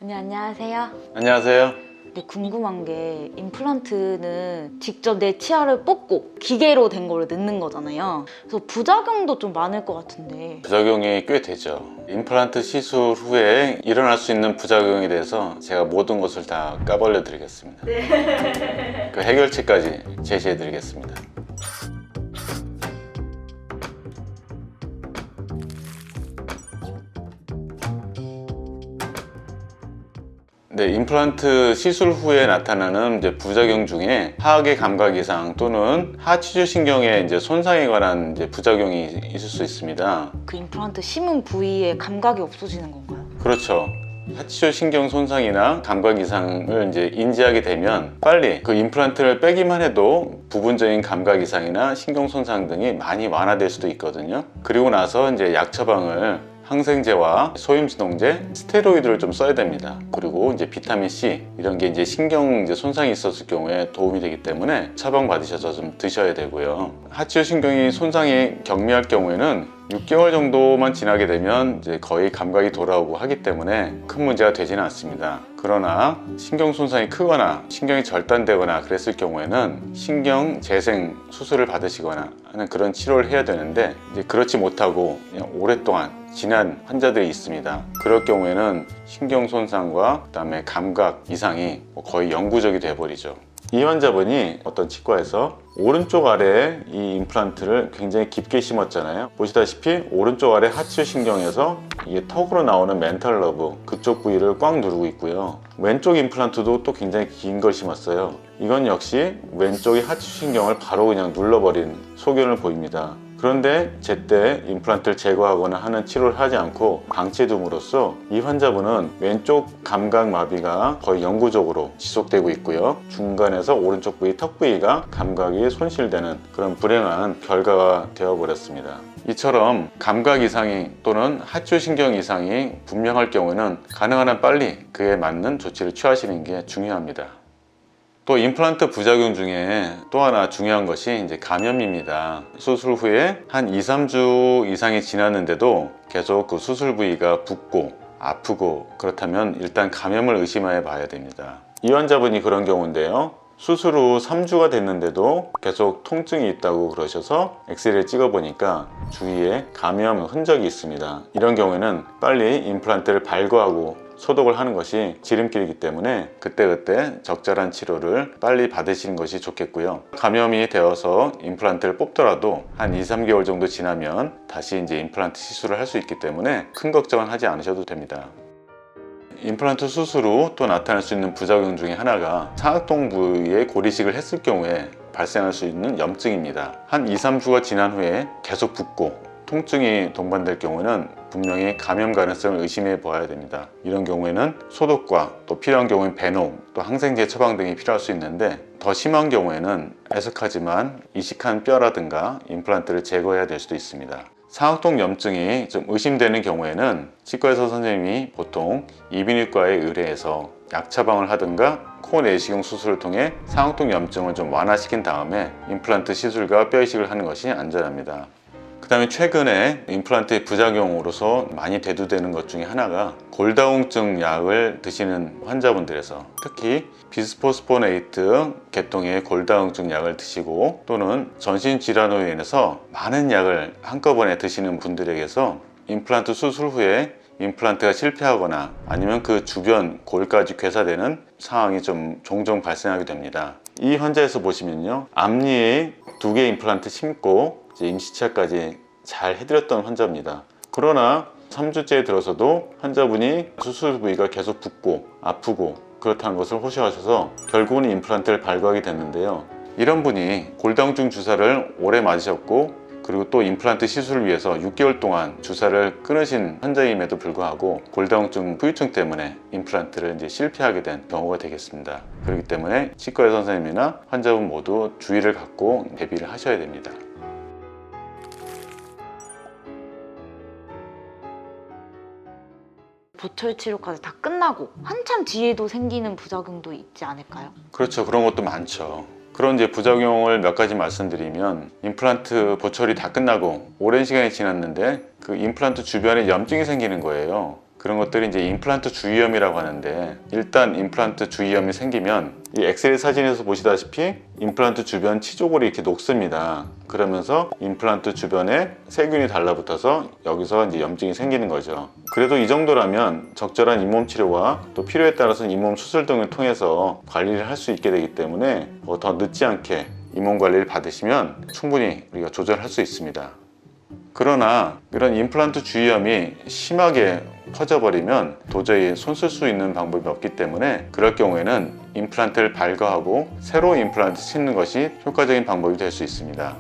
네, 안녕하세요. 안녕하세요. 네, 궁금한 게 임플란트는 직접 내 치아를 뽑고 기계로 된 거를 넣는 거잖아요. 그래서 부작용도 좀 많을 것 같은데. 부작용이 꽤 되죠. 임플란트 시술 후에 일어날 수 있는 부작용에 대해서 제가 모든 것을 다 까발려 드리겠습니다. 그 해결책까지 제시해 드리겠습니다. 네, 임플란트 시술 후에 나타나는 부작용 중에 하악의 감각 이상 또는 하치주 신경의 손상에 관한 부작용이 있을 수 있습니다. 그 임플란트 심은 부위에 감각이 없어지는 건가요? 그렇죠. 하치주 신경 손상이나 감각 이상을 인지하게 되면 빨리 그 임플란트를 빼기만 해도 부분적인 감각 이상이나 신경 손상 등이 많이 완화될 수도 있거든요. 그리고 나서 약 처방을 항생제와 소임진홍제, 스테로이드를 좀 써야 됩니다. 그리고 비타민 C 이런 게 신경 손상이 있었을 경우에 도움이 되기 때문에 처방 받으셔서 좀 드셔야 되고요. 하치주 신경이 손상이 경미할 경우에는 6개월 정도만 지나게 되면 거의 감각이 돌아오고 하기 때문에 큰 문제가 되지는 않습니다. 그러나 신경 손상이 크거나 신경이 절단되거나 그랬을 경우에는 신경 재생 수술을 받으시거나 하는 그런 치료를 해야 되는데 그렇지 못하고 그냥 오랫동안 지난 환자들이 있습니다. 그럴 경우에는 신경 손상과 그다음에 감각 이상이 거의 영구적이 되어버리죠. 이 환자분이 어떤 치과에서 오른쪽 아래에 이 임플란트를 굉장히 깊게 심었잖아요. 보시다시피 오른쪽 아래 하치주 신경에서 이게 턱으로 나오는 멘탈 러브 그쪽 부위를 꽉 누르고 있고요. 왼쪽 임플란트도 또 굉장히 긴 걸 심었어요. 이건 역시 왼쪽의 하치주 신경을 바로 그냥 눌러버린 소견을 보입니다. 그런데 제때 임플란트를 제거하거나 하는 치료를 하지 않고 방치해둠으로써 이 환자분은 왼쪽 감각 마비가 거의 영구적으로 지속되고 있고요. 중간에서 오른쪽 부위 턱 부위가 감각이 손실되는 그런 불행한 결과가 되어버렸습니다. 이처럼 감각 이상이 또는 하치주 신경 이상이 분명할 경우에는 가능한 한 빨리 그에 맞는 조치를 취하시는 게 중요합니다. 또 임플란트 부작용 중에 또 하나 중요한 것이 감염입니다. 수술 후에 한 2-3주 이상이 지났는데도 계속 그 수술 부위가 붓고 아프고 그렇다면 일단 감염을 의심해 봐야 됩니다. 이 환자분이 그런 경우인데요. 수술 후 3주가 됐는데도 계속 통증이 있다고 그러셔서 엑스레이를 찍어보니까 주위에 감염 흔적이 있습니다. 이런 경우에는 빨리 임플란트를 발거하고 소독을 하는 것이 지름길이기 때문에 그때그때 적절한 치료를 빨리 받으시는 것이 좋겠고요. 감염이 되어서 임플란트를 뽑더라도 한 2-3개월 정도 지나면 다시 임플란트 시술을 할 수 있기 때문에 큰 걱정은 하지 않으셔도 됩니다. 임플란트 수술 후 또 나타날 수 있는 부작용 중에 하나가 상악동 부위에 고리식을 했을 경우에 발생할 수 있는 염증입니다. 한 2-3주가 지난 후에 계속 붓고 통증이 동반될 경우는 분명히 감염 가능성을 의심해 보아야 됩니다. 이런 경우에는 소독과 또 필요한 경우엔 배농, 또 항생제 처방 등이 필요할 수 있는데 더 심한 경우에는 애석하지만 이식한 뼈라든가 임플란트를 제거해야 될 수도 있습니다. 상악동 염증이 좀 의심되는 경우에는 치과의사 선생님이 보통 이비인후과에 의뢰해서 약 처방을 하든가 코 내시경 수술을 통해 상악동 염증을 좀 완화시킨 다음에 임플란트 시술과 뼈 이식을 하는 것이 안전합니다. 그 다음에 최근에 임플란트의 부작용으로서 많이 대두되는 것 중에 하나가 골다공증 약을 드시는 환자분들에서 특히 비스포스포네이트 계통의 골다공증 약을 드시고 또는 전신질환으로 인해서 많은 약을 한꺼번에 드시는 분들에게서 임플란트 수술 후에 임플란트가 실패하거나 아니면 그 주변 골까지 괴사되는 상황이 좀 종종 발생하게 됩니다. 이 환자에서 보시면요, 앞니에 2개 임플란트 심고 임시치아까지 잘 해드렸던 환자입니다. 그러나 3주째 들어서도 환자분이 수술 부위가 계속 붓고 아프고 그렇다는 것을 호소하셔서 결국은 임플란트를 발거하게 됐는데요. 이런 분이 골다공증 주사를 오래 맞으셨고 그리고 또 임플란트 시술을 위해서 6개월 동안 주사를 끊으신 환자임에도 불구하고 골다공증 후유증 때문에 임플란트를 실패하게 된 경우가 되겠습니다. 그렇기 때문에 치과의사 선생님이나 환자분 모두 주의를 갖고 대비를 하셔야 됩니다. 보철 치료까지 다 끝나고 한참 뒤에도 생기는 부작용도 있지 않을까요? 그렇죠. 그런 것도 많죠. 그런 부작용을 몇 가지 말씀드리면 임플란트 보철이 다 끝나고 오랜 시간이 지났는데 그 임플란트 주변에 염증이 생기는 거예요. 그런 것들이 이제 임플란트 주위염이라고 하는데, 일단 임플란트 주위염이 생기면 이 엑스레이 사진에서 보시다시피 임플란트 주변 치조골이 이렇게 녹습니다. 그러면서 임플란트 주변에 세균이 달라붙어서 여기서 이제 염증이 생기는 거죠. 그래도 이 정도라면 적절한 잇몸 치료와 또 필요에 따라서는 잇몸 수술 등을 통해서 관리를 할 수 있게 되기 때문에 더 늦지 않게 잇몸 관리를 받으시면 충분히 우리가 조절할 수 있습니다. 그러나 이런 임플란트 주위염이 심하게 퍼져버리면 도저히 손 쓸 수 있는 방법이 없기 때문에, 그럴 경우에는 임플란트를 발거하고 새로 임플란트 심는 것이 효과적인 방법이 될 수 있습니다.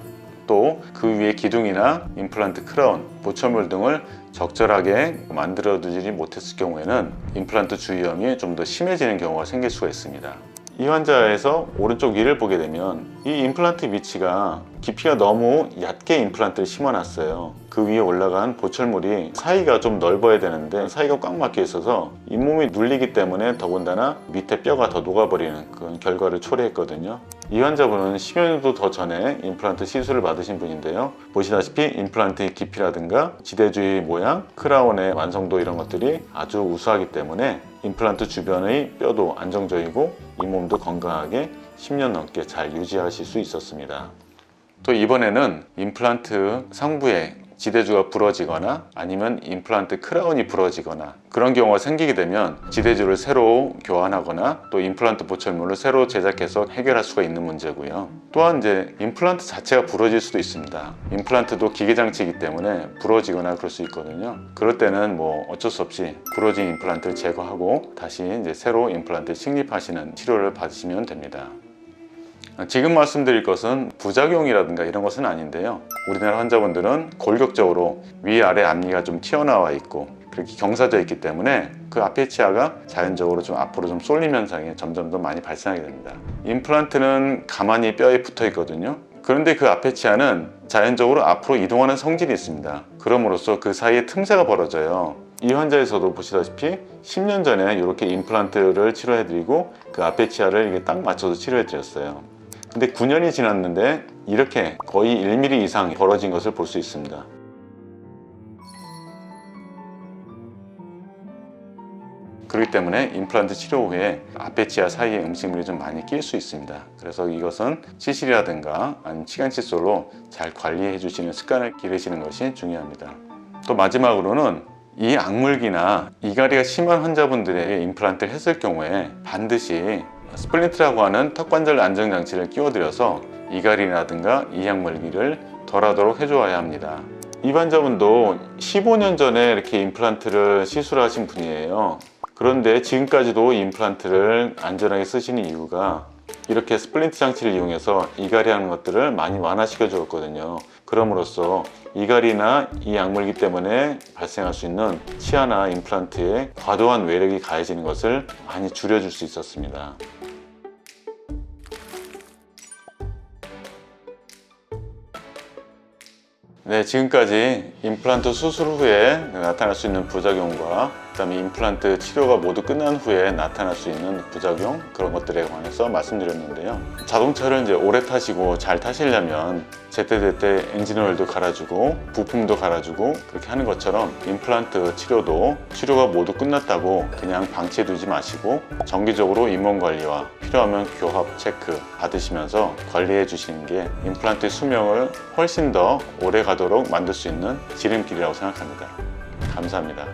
또 그 위에 기둥이나 임플란트 크라운, 보철물 등을 적절하게 만들어 두지 못했을 경우에는 임플란트 주위염이 좀 더 심해지는 경우가 생길 수가 있습니다. 이 환자에서 오른쪽 위를 보게 되면 이 임플란트 위치가 깊이가 너무 얕게 임플란트를 심어놨어요. 그 위에 올라간 보철물이 사이가 좀 넓어야 되는데 사이가 꽉 막혀 있어서 잇몸이 눌리기 때문에 더군다나 밑에 뼈가 더 녹아버리는 그런 결과를 초래했거든요. 이 환자분은 10여 년도 더 전에 임플란트 시술을 받으신 분인데요. 보시다시피 임플란트의 깊이라든가 지대주의 모양, 크라운의 완성도 이런 것들이 아주 우수하기 때문에 임플란트 주변의 뼈도 안정적이고 잇몸도 건강하게 10년 넘게 잘 유지하실 수 있었습니다. 또 이번에는 임플란트 상부에 지대주가 부러지거나 아니면 임플란트 크라운이 부러지거나 그런 경우가 생기게 되면 지대주를 새로 교환하거나 또 임플란트 보철물을 새로 제작해서 해결할 수가 있는 문제고요. 또한 이제 임플란트 자체가 부러질 수도 있습니다. 임플란트도 기계장치이기 때문에 부러지거나 그럴 수 있거든요. 그럴 때는 뭐 어쩔 수 없이 부러진 임플란트를 제거하고 다시 이제 새로 임플란트를 식립하시는 치료를 받으시면 됩니다. 지금 말씀드릴 것은 부작용이라든가 이런 것은 아닌데요. 우리나라 환자분들은 골격적으로 위아래 앞니가 좀 튀어나와 있고 그렇게 경사져 있기 때문에 그 앞에 치아가 자연적으로 좀 앞으로 좀 쏠림 현상이 점점 더 많이 발생하게 됩니다. 임플란트는 가만히 뼈에 붙어 있거든요. 그런데 그 앞에 치아는 자연적으로 앞으로 이동하는 성질이 있습니다. 그럼으로써 그 사이에 틈새가 벌어져요. 이 환자에서도 보시다시피 10년 전에 이렇게 임플란트를 치료해드리고 그 앞에 치아를 이게 딱 맞춰서 치료해드렸어요. 근데 9년이 지났는데 이렇게 거의 1mm 이상 벌어진 것을 볼 수 있습니다. 그렇기 때문에 임플란트 치료 후에 앞에 치아 사이에 음식물이 좀 많이 낄 수 있습니다. 그래서 이것은 치실이라든가 아니면 치간 칫솔로 잘 관리해 주시는 습관을 기르시는 것이 중요합니다. 또 마지막으로는 이 악물기나 이갈이가 심한 환자분들에게 임플란트를 했을 경우에 반드시 스플린트라고 하는 턱관절 안정장치를 끼워드려서 이갈이라든가 이악물기를 덜하도록 해줘야 합니다. 이 환자분도 15년 전에 이렇게 임플란트를 시술하신 분이에요. 그런데 지금까지도 임플란트를 안전하게 쓰시는 이유가 이렇게 스플린트 장치를 이용해서 이갈이 하는 것들을 많이 완화시켜 줬거든요. 그럼으로써 이갈이나 이 악물기 때문에 발생할 수 있는 치아나 임플란트에 과도한 외력이 가해지는 것을 많이 줄여줄 수 있었습니다. 네, 지금까지 임플란트 수술 후에 나타날 수 있는 부작용과 그다음에 임플란트 치료가 모두 끝난 후에 나타날 수 있는 부작용, 그런 것들에 관해서 말씀드렸는데요. 자동차를 이제 오래 타시고 잘 타시려면 제때제때 엔진오일도 갈아주고 부품도 갈아주고 그렇게 하는 것처럼 임플란트 치료도 치료가 모두 끝났다고 그냥 방치해 두지 마시고 정기적으로 잇몸 관리와 필요하면 교합 체크 받으시면서 관리해 주시는 게 임플란트 수명을 훨씬 더 오래 가도록 만들 수 있는 지름길이라고 생각합니다. 감사합니다.